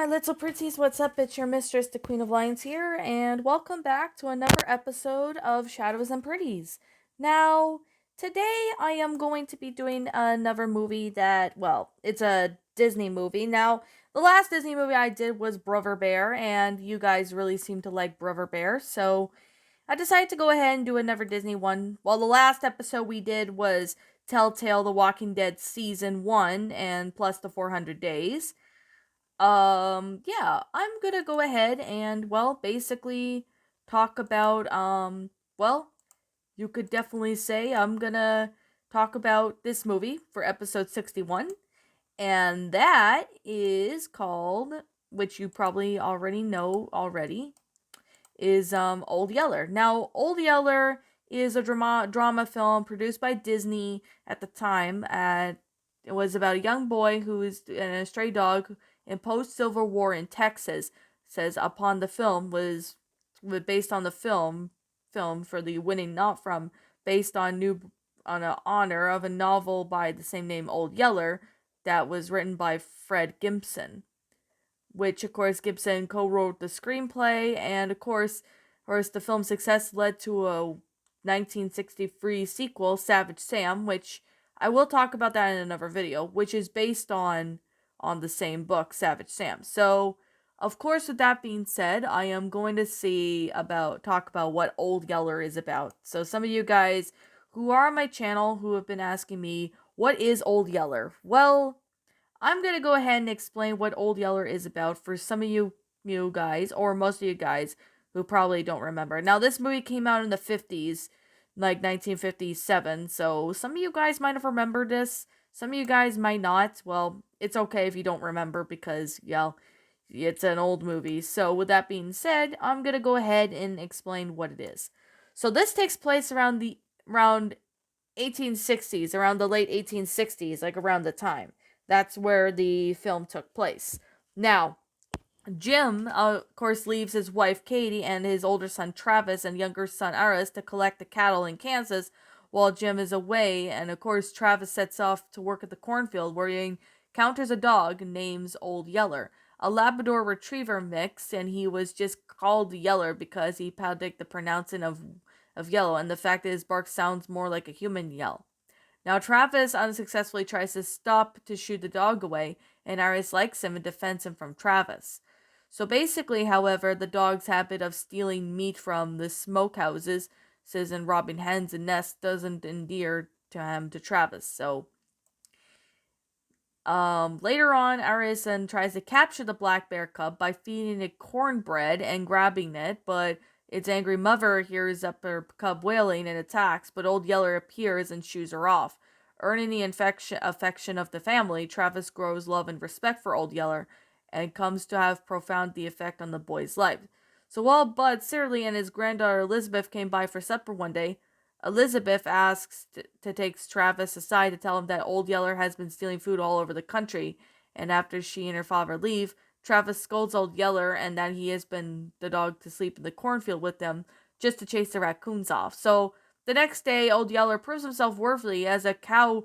my little pretties, what's up? It's your mistress, the Queen of Lions here, and welcome back to another episode of Shadows and Pretties. Now, today I am going to be doing another movie that, well, it's a Disney movie. Now, the last Disney movie I did was Brother Bear, and you guys really seem to like Brother Bear, so I decided to go ahead and do another Disney one. Well, the last episode we did was Telltale The Walking Dead Season 1 and plus the 400 days. Yeah, I'm gonna go ahead and, well, basically talk about, well, you could definitely say I'm gonna talk about this movie for episode 61, and that is called, which you probably already know already, is, Old Yeller. Now, Old Yeller is a drama film produced by Disney at the time. It was about a young boy who is and a stray dog in post-Civil War in Texas. Says upon the film was based on the film for the winning not from based on an honor of a novel by the same name, Old Yeller, that was written by Fred Gibson, which of course Gibson co-wrote the screenplay, and of course the film's success led to a 1963 sequel, Savage Sam, which I will talk about that in another video, which is based on the same book, Savage Sam. So, of course, with that being said, I am going to talk about what Old Yeller is about. So some of you guys who are on my channel who have been asking me, what is Old Yeller? Well, I'm going to go ahead and explain what Old Yeller is about for some of you guys, or most of you guys, who probably don't remember. Now, this movie came out in the 50s, like 1957, so some of you guys might have remembered this. Some of you guys might not. Well, it's okay if you don't remember because, yeah, it's an old movie. So, with that being said, I'm going to go ahead and explain what it is. So, this takes place around 1860s, around the late 1860s, like around the time. That's where the film took place. Now, Jim, of course, leaves his wife Katie and his older son Travis and younger son Aris to collect the cattle in Kansas while Jim is away. And of course, Travis sets off to work at the cornfield where he encounters a dog named Old Yeller, a Labrador Retriever mix, and he was just called Yeller because he panicked the pronouncing of yellow and the fact that his bark sounds more like a human yell. Now, Travis unsuccessfully tries to stop to shoot the dog away, and Iris likes him and defends him from Travis. So basically, however, the dog's habit of stealing meat from the smokehouses, and robbing hens and nests doesn't endear to Travis. So later on, Iris then tries to capture the black bear cub by feeding it cornbread and grabbing it, but its angry mother hears up her cub wailing and attacks, but Old Yeller appears and shoos her off. Earning the affection of the family, Travis grows love and respect for Old Yeller and comes to have profound the effect on the boy's life. So while Bud Searly and his granddaughter Elizabeth came by for supper one day, Elizabeth asks to take Travis aside to tell him that Old Yeller has been stealing food all over the country, and after she and her father leave, Travis scolds Old Yeller and that he has been the dog to sleep in the cornfield with them just to chase the raccoons off. So the next day, Old Yeller proves himself worthy as a cow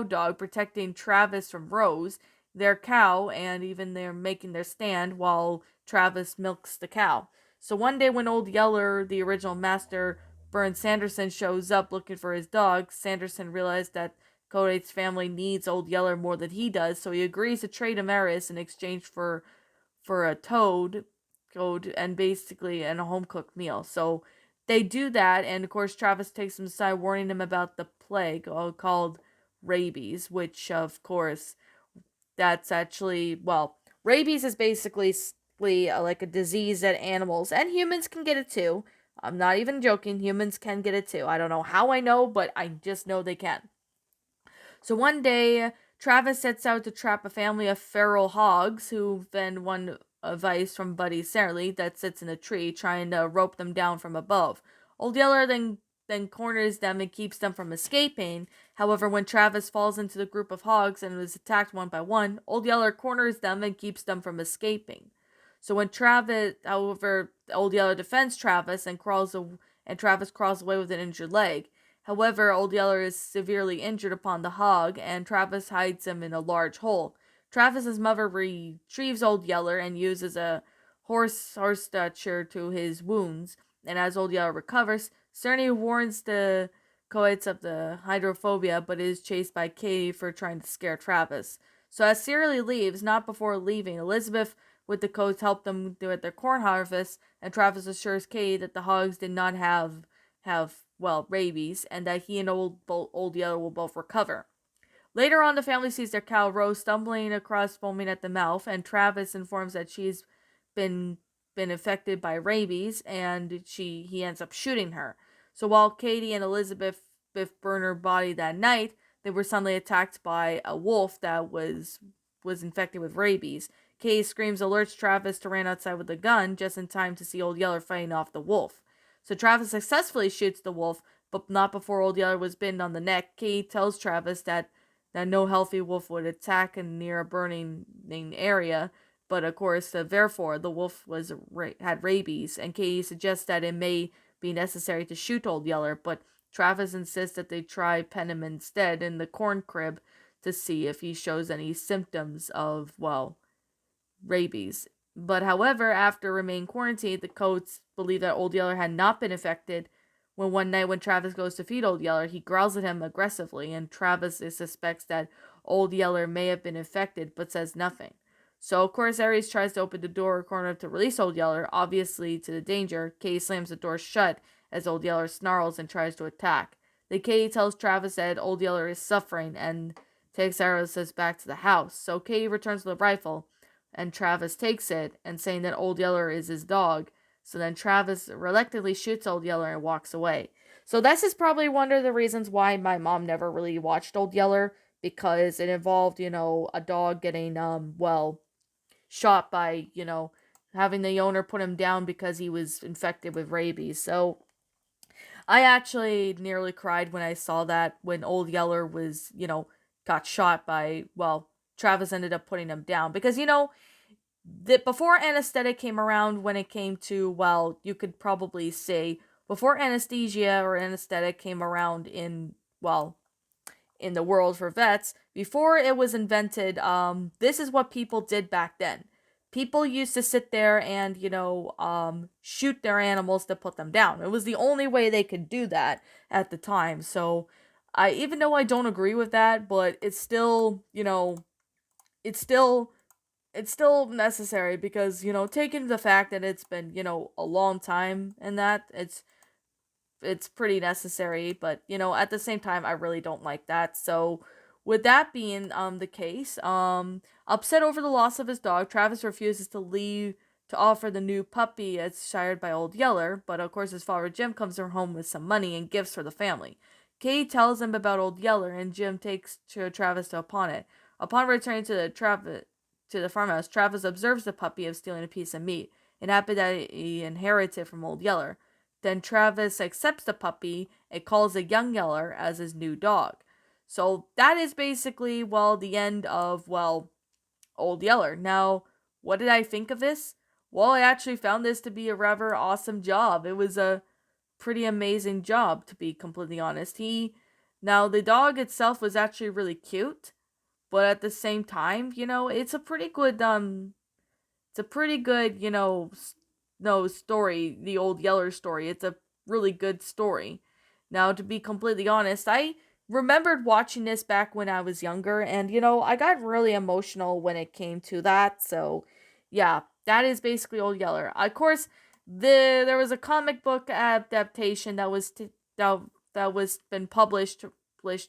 dog protecting Travis from Rose, their cow, and even they're making their stand while Travis milks the cow. So one day when Old Yeller, the original master, Bern Sanderson, shows up looking for his dog, Sanderson realizes that Kodate's family needs Old Yeller more than he does, so he agrees to trade him Eris in exchange for a toad, and basically a home cooked meal. So they do that, and of course Travis takes him aside, warning him about the plague called rabies, which of course that's actually, well, rabies is basically like a disease that animals and humans can get it too. I'm not even joking. Humans can get it too. I don't know how I know, but I just know they can. So one day, Travis sets out to trap a family of feral hogs who then won advice from Buddy Sarley that sits in a tree trying to rope them down from above. Old Yeller then corners them and keeps them from escaping. However, when Travis falls into the group of hogs and is attacked one by one, Old Yeller corners them and keeps them from escaping. So when Old Yeller defends Travis and Travis crawls away with an injured leg. However, Old Yeller is severely injured upon the hog, and Travis hides him in a large hole. Travis's mother retrieves Old Yeller and uses a horse stature to his wounds. And as Old Yeller recovers, Cerny warns the coeds of the hydrophobia, but is chased by Katie for trying to scare Travis. So as Siri leaves, not before leaving, Elizabeth with the codes help them do at their corn harvest, and Travis assures Katie that the hogs did not have rabies, and that he and Old Yeller will both recover. Later on, the family sees their cow Rose stumbling across, foaming at the mouth, and Travis informs that she's been been affected by rabies, and he ends up shooting her. So while Katie and Elizabeth burn her body that night, they were suddenly attacked by a wolf that was infected with rabies. Katie screams, alerts Travis to run outside with a gun just in time to see Old Yeller fighting off the wolf. So Travis successfully shoots the wolf, but not before Old Yeller was bitten on the neck. Katie tells Travis that no healthy wolf would attack near a burning area, but of course, therefore, the wolf had rabies, and Katie suggests that it may be necessary to shoot Old Yeller, but Travis insists that they try pen him instead in the corn crib to see if he shows any symptoms of, rabies. But however, after remaining quarantined, the coats believe that Old Yeller had not been infected. When one night when Travis goes to feed Old Yeller, he growls at him aggressively, and Travis suspects that Old Yeller may have been infected, but says nothing. So, of course, Aries tries to open the door corner to release Old Yeller, obviously to the danger. Katie slams the door shut as Old Yeller snarls and tries to attack. Then Katie tells Travis that Old Yeller is suffering and takes Aries back to the house. So Katie returns with the rifle, and Travis takes it, and saying that Old Yeller is his dog. So then Travis reluctantly shoots Old Yeller and walks away. So this is probably one of the reasons why my mom never really watched Old Yeller, because it involved, a dog getting, shot by, having the owner put him down because he was infected with rabies. So I actually nearly cried when I saw that when Old Yeller was, got shot by, Travis ended up putting him down. Because, that before anesthetic came around, when it came to, you could probably say, before anesthesia or anesthetic came around in the world for vets, before it was invented, this is what people did back then. People used to sit there and, shoot their animals to put them down. It was the only way they could do that at the time. So, even though I don't agree with that, but it's still, it's still it's still necessary because, taking the fact that it's been, a long time and that it's pretty necessary, but at the same time I really don't like that. So with that being the case, upset over the loss of his dog, Travis refuses to leave to offer the new puppy as sired by Old Yeller, but of course his father Jim comes home with some money and gifts for the family. Katie tells him about Old Yeller, and Jim takes Travis to pawn it. Upon returning to the farmhouse, Travis observes the puppy of stealing a piece of meat, and happy that he inherited from Old Yeller. Then Travis accepts the puppy and calls the young Yeller as his new dog. So that is basically, the end of, Old Yeller. Now, what did I think of this? Well, I actually found this to be a rather awesome job. It was a pretty amazing job, to be completely honest. Now, the dog itself was actually really cute, but at the same time, it's a pretty good, no story, the Old Yeller story. It's a really good story. Now, to be completely honest, I remembered watching this back when I was younger, and I got really emotional when it came to that. So, yeah, that is basically Old Yeller. Of course, there was a comic book adaptation that was been published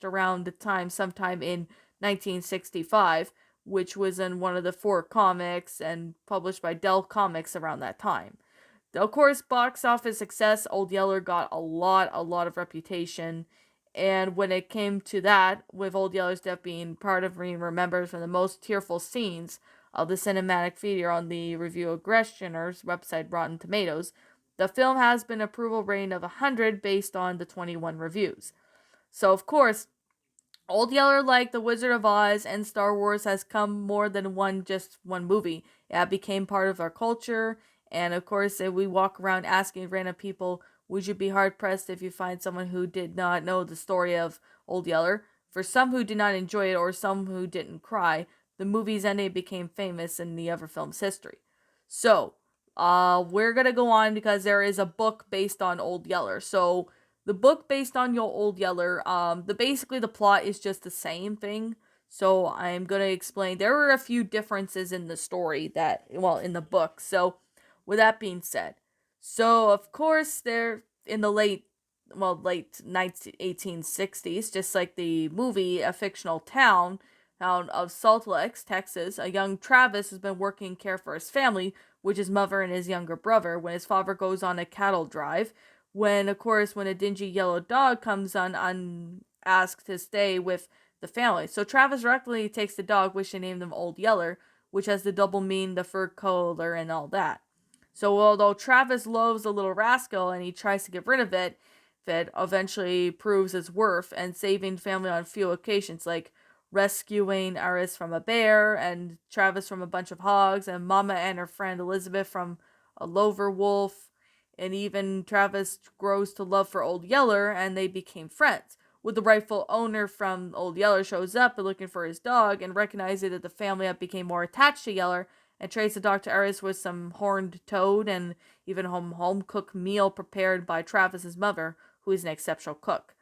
around the time, sometime in 1965, which was in one of the four comics and published by Dell Comics around that time. Of course, box office success, Old Yeller got a lot of reputation. And when it came to that, with Old Yeller's death being part of being remembered for the most tearful scenes of the cinematic feature on the review aggressioner's website Rotten Tomatoes, the film has been approval rating of 100 based on the 21 reviews. So, of course, Old Yeller, like The Wizard of Oz and Star Wars, has come more than just one movie. It became part of our culture, and of course, if we walk around asking random people, would you be hard-pressed if you find someone who did not know the story of Old Yeller? For some who did not enjoy it or some who didn't cry, the movies ending became famous in the other film's history. So, we're gonna go on because there is a book based on Old Yeller. So, the book based on your Old Yeller, basically the plot is just the same thing. So, I'm gonna explain. There are a few differences in the story in the book. So, with that being said, so of course they're in the late 1860s, just like the movie, a fictional town of Salt Lake, Texas. A young Travis has been working in care for his family, which is mother and his younger brother, when his father goes on a cattle drive. When a dingy yellow dog comes on unasked to stay with the family. So Travis recklessly takes the dog, which they named him Old Yeller, which has the double mean, the fur color, and all that. So although Travis loathes the little rascal and he tries to get rid of it eventually proves its worth and saving family on a few occasions, like rescuing Aris from a bear and Travis from a bunch of hogs and Mama and her friend Elizabeth from a lover wolf. And even Travis grows to love for Old Yeller and they became friends. With the rightful owner from Old Yeller shows up looking for his dog and recognizing that the family have became more attached to Yeller and trades the dog to Aris with some horned toad and even home cooked meal prepared by Travis's mother, who is an exceptional cook.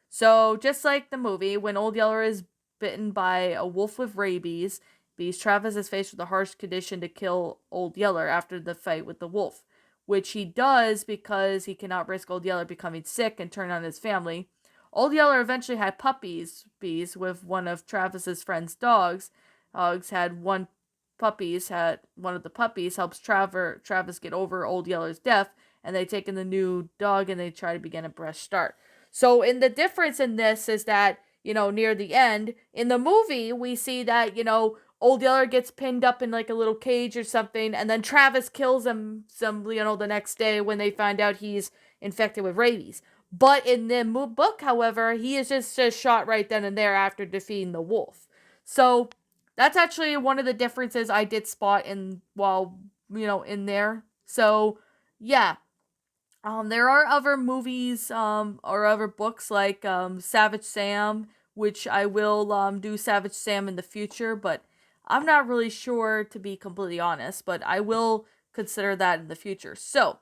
So, just like the movie, when Old Yeller is bitten by a wolf with rabies, Travis is faced with a harsh condition to kill Old Yeller after the fight with the wolf, which he does because he cannot risk Old Yeller becoming sick and turn on his family. Old Yeller eventually had puppies with one of Travis's friend's dogs. Dogs had one of the puppies helps Travis get over Old Yeller's death, and they take in the new dog and they try to begin a fresh start. So, in the difference in this is that, near the end, in the movie, we see that, Old Yeller gets pinned up in like a little cage or something, and then Travis kills him the next day when they find out he's infected with rabies. But in the book, however, he is just shot right then and there after defeating the wolf. So, that's actually one of the differences I did spot in there. So, yeah, there are other movies or other books like Savage Sam, which I will do Savage Sam in the future, but I'm not really sure to be completely honest, but I will consider that in the future. So,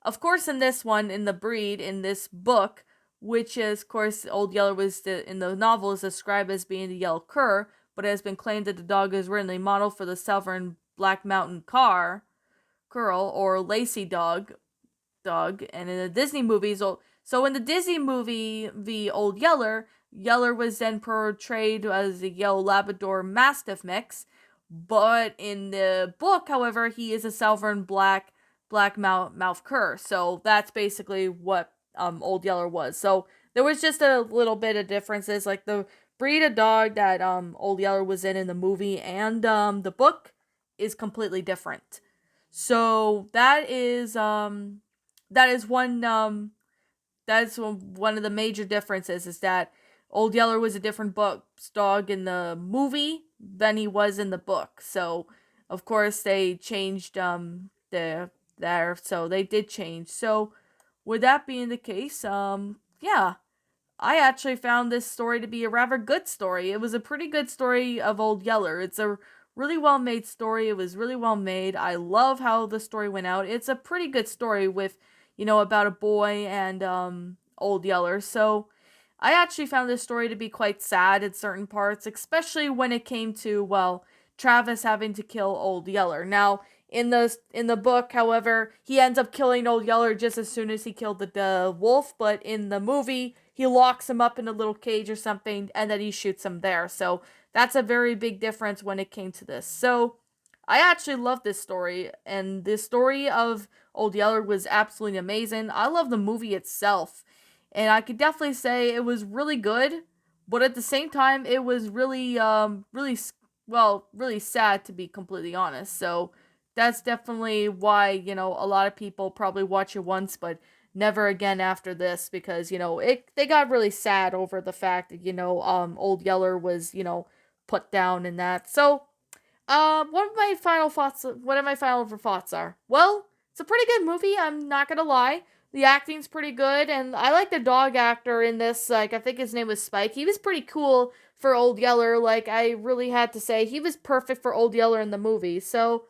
of course, in this one, in this book, which is, of course, Old Yeller in the novel is described as being the yellow cur, but it has been claimed that the dog is originally modeled for the southern Black Mountain Curl, or Lacey dog. And in the Disney movies, so in the Disney movie the Old Yeller was then portrayed as a yellow Labrador Mastiff mix, but in the book, however, he is a southern black mouth cur. So that's basically what Old Yeller was. So there was just a little bit of differences, like the breed of dog that Old Yeller was in the movie and the book is completely different. So that is one of the major differences, is that Old Yeller was a different dog in the movie than he was in the book. So of course they changed so they did change. So with that being the case, yeah, I actually found this story to be a rather good story. It was a pretty good story of Old Yeller. It's a really well made story. It was really well made. I love how the story went out. It's a pretty good story with, about a boy and Old Yeller. So I actually found this story to be quite sad in certain parts, especially when it came to, Travis having to kill Old Yeller. Now, in the book, however, he ends up killing Old Yeller just as soon as he killed the wolf, but in the movie, he locks him up in a little cage or something and then he shoots him there. So that's a very big difference when it came to this. So I actually love this story, and the story of Old Yeller was absolutely amazing. I love the movie itself, and I could definitely say it was really good, but at the same time, it was really sad, to be completely honest. So that's definitely why, a lot of people probably watch it once, but never again after this, because, they got really sad over the fact that, Old Yeller was, put down in that. So, what my final thoughts are? Well, it's a pretty good movie, I'm not gonna lie. The acting's pretty good, and I like the dog actor in this. Like, I think his name was Spike. He was pretty cool for Old Yeller. Like, I really had to say, he was perfect for Old Yeller in the movie. So,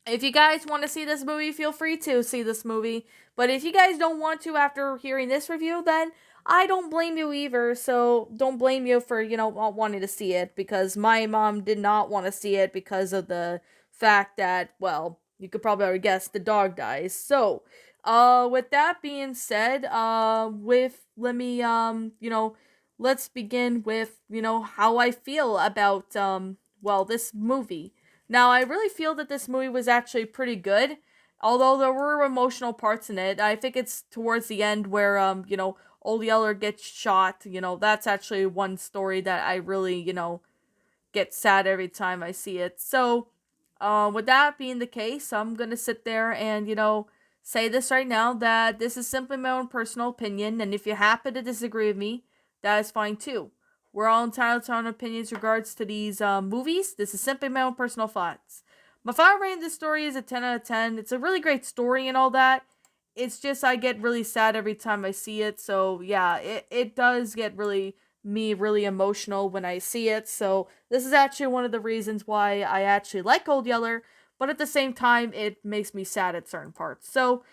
if you guys want to see this movie, feel free to see this movie. But if you guys don't want to after hearing this review, then I don't blame you either. So don't blame you for, not wanting to see it, because my mom did not want to see it because of the fact that, well, you could probably already guess, the dog dies. So, with that being said, let's begin with, how I feel about, this movie. Now, I really feel that this movie was actually pretty good, although there were emotional parts in it. I think it's towards the end where, Old Yeller gets shot. That's actually one story that I really, get sad every time I see it. So, with that being the case, I'm gonna sit there and, say this right now, that this is simply my own personal opinion, and if you happen to disagree with me, that is fine too. We're all entitled to our own opinions regards to these movies. This is simply my own personal thoughts. My final rating of this story is a 10 out of 10. It's a really great story and all that. It's just I get really sad every time I see it. So yeah, it does get really emotional when I see it. So this is actually one of the reasons why I actually like Old Yeller, but at the same time, it makes me sad at certain parts. So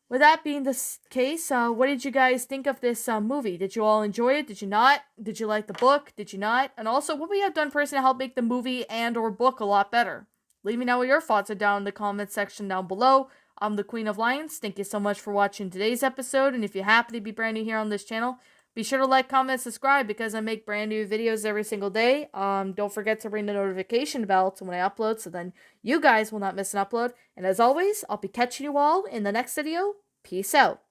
with that being the case, what did you guys think of this movie? Did you all enjoy it? Did you not? Did you like the book? Did you not? And also, what would you have done personally to help make the movie and or book a lot better? Leave me know what your thoughts are down in the comment section down below. I'm the Queen of Lions. Thank you so much for watching today's episode. And if you happen to be brand new here on this channel, be sure to like, comment, subscribe, because I make brand new videos every single day. Don't forget to ring the notification bell to when I upload, so then you guys will not miss an upload. And as always, I'll be catching you all in the next video. Peace out.